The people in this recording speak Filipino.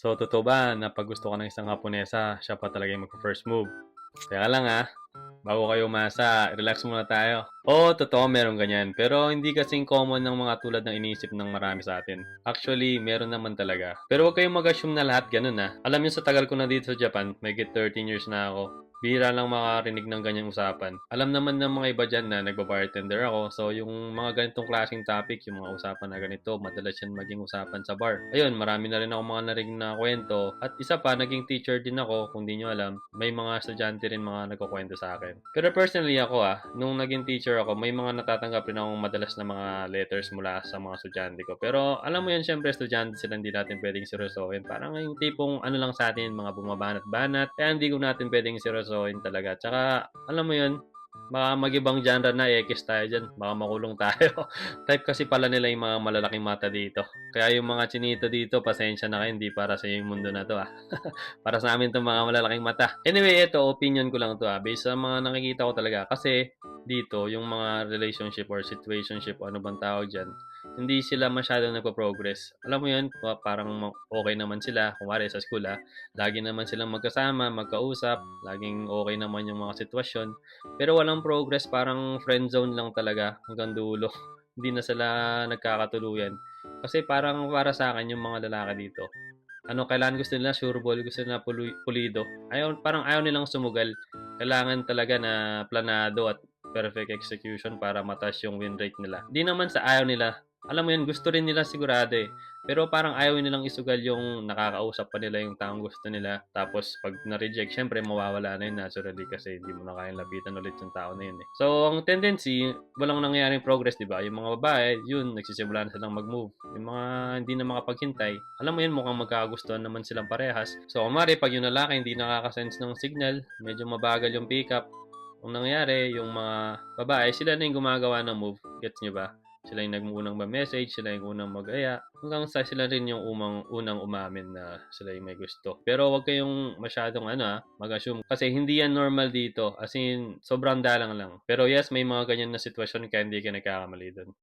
So, totoo ba na 'pag gusto ka ng isang Haponesa, siya pa talaga yung magfa-first move? Teka lang, bago kayo umasa, relax muna tayo. Oo, totoo meron ganyan, pero hindi kasing common ng mga tulad ng iniisip ng marami sa atin. Actually, meron naman talaga. Pero huwag kayong mag-assume na lahat gano'n, Alam niyo sa tagal ko na dito sa Japan, mahigit 13 years na ako, bihira lang makarinig ng ganyang usapan. Alam naman ng mga iba diyan na nagba-bartender ako, so yung mga ganitong klaseng topic, yung mga usapan na ganito, madalas yan maging usapan sa bar. Ayun, marami na rin ako mga narinig na kwento. At isa pa, naging teacher din ako, kung di nyo alam. May mga estudyante rin mga nagkukwento sa akin. Pero personally ako nung naging teacher ako, may mga natatanggap rin akong madalas na mga letters mula sa mga estudyante ko. Pero alam mo yun, syempre estudyante sila, hindi natin pwedeng seryosohin. Parang yung tipong ano lang sa atin, mga bumabanat-banat. Kaya hindi ko natin pwedeng seryosohin talaga. Tsaka, alam mo yun, baka mag-ibang genre na, X tayo dyan. Baka makulong tayo. Type kasi pala nila yung mga malalaking mata dito. Kaya yung mga chinito dito, pasensya na kayo, hindi para sa yung mundo na to Para sa amin 'tong mga malalaking mata. Anyway, ito opinion ko lang 'to, based sa mga nakikita ko talaga. Kasi dito, yung mga relationship or situationship o ano bang tawag diyan, hindi sila masyadong nagpo-progress. Alam mo 'yun, parang okey naman sila, kunwari sa school, lagi naman silang magkasama, magkausap, laging okey naman yung mga sitwasyon, pero walang progress, parang friend zone lang talaga hanggang dulo. Hindi na sila nagkakatuluyan. Kasi parang para sa'kin yung mga lalaki dito, kailangan gusto nila sureball, gusto nila pulido. Parang ayaw nilang sumugal. Kailangan talaga na planado at perfect execution para mataas yung win rate nila. Di naman sa ayaw nila. Alam mo yun, gusto rin nila sigurado Pero parang ayaw nilang isugal yung nakakausap pa nila yung taong gusto nila. Tapos pag na-reject, syempre mawawala na yun naturally kasi hindi mo na kayang lapitan ulit yung tao na yun. So, ang tendency, walang nangyayaring progress, di ba? Yung mga babae, yun, nagsisimula na silang mag-move. Yung mga hindi na makapaghintay, alam mo yun, mukhang magkagustuhan naman silang parehas. So, kumari, pag yung lalaki hindi nakakasense ng signal, medyo mabagal yung pick-up, ang nangyari, yung mga babae, sila na yung gumagawa ng move. Gets nyo ba? Sila yung nagmunang ba-message, sila yung unang mag-aya. Hanggang sa sila rin yung unang umamin na sila yung may gusto. Pero wag kayong masyadong mag-assume. Kasi hindi yan normal dito. As in, sobrang dalang lang. Pero yes, may mga ganyan na sitwasyon kaya hindi ka nagkakamali doon.